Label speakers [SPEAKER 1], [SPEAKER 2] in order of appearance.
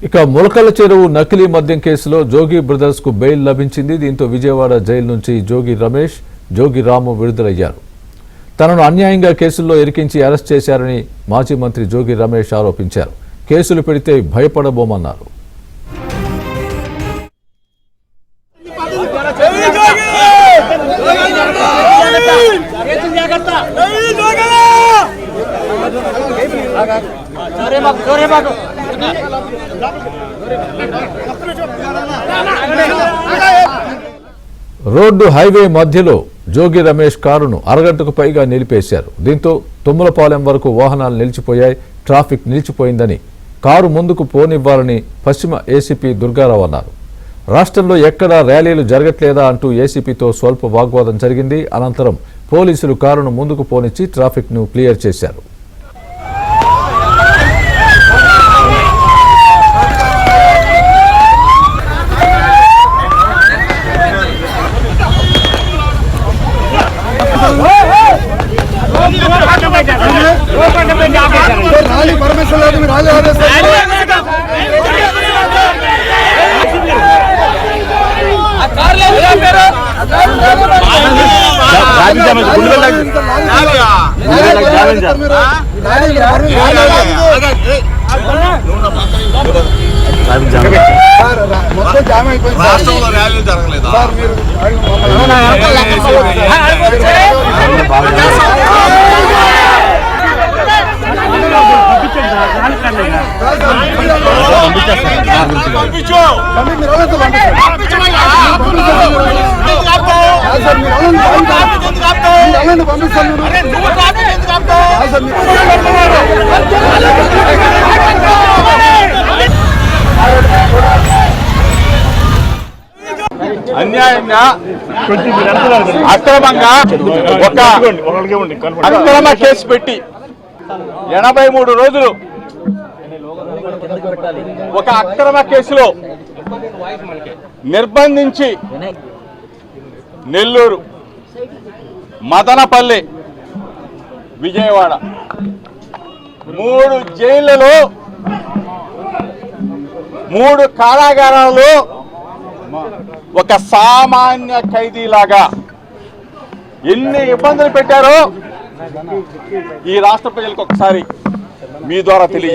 [SPEAKER 1] ఇక ములకల చెరువు నకిలీ మద్యం కేసులో జోగి బ్రదర్స్ కు బెయిల్ లభించింది. దీంతో విజయవాడ జైలు నుంచి జోగి రమేష్, జోగి రాము విడుదలయ్యారు. తనను అన్యాయంగా కేసుల్లో ఇరికించి అరెస్ట్ చేశారని మాజీ మంత్రి జోగి రమేష్ ఆరోపించారు. కేసులు పెడితే భయపడబోమన్నారు. రోడ్డు హైవే మధ్యలో జోగి రమేష్ కారును అరగంటకు పైగా నిలిపేశారు. దీంతో తుమ్మలపాలెం వరకు వాహనాలు నిలిచిపోయాయి. ట్రాఫిక్ నిలిచిపోయిందని, కారు ముందుకు పోనివ్వాలని పశ్చిమ ఏసీపీ దుర్గారావు అన్నారు. రాష్ట్రంలో ఎక్కడా ర్యాలీలు జరగట్లేదా అంటూ ఏసీపీతో స్వల్ప వాగ్వాదం జరిగింది. అనంతరం పోలీసులు కారును ముందుకు పోనిచ్చి ట్రాఫిక్ ను క్లియర్ చేశారు.
[SPEAKER 2] అన్యాయంగా అక్రమంగా ఒక అక్రమ కేసు పెట్టి 83 రోజులు ఒక అక్రమ కేసులో నిర్బంధించి నెల్లూరు, మదనపల్లి, విజయవాడ 3 జైళ్లలో 3 కారాగారాల్లో ఒక సామాన్య ఖైదీలాగా ఎన్ని ఇబ్బందులు పెట్టారో ఈ రాష్ట్ర ప్రజలకు ఒకసారి మీ ద్వారా తెలియజేస్తాను.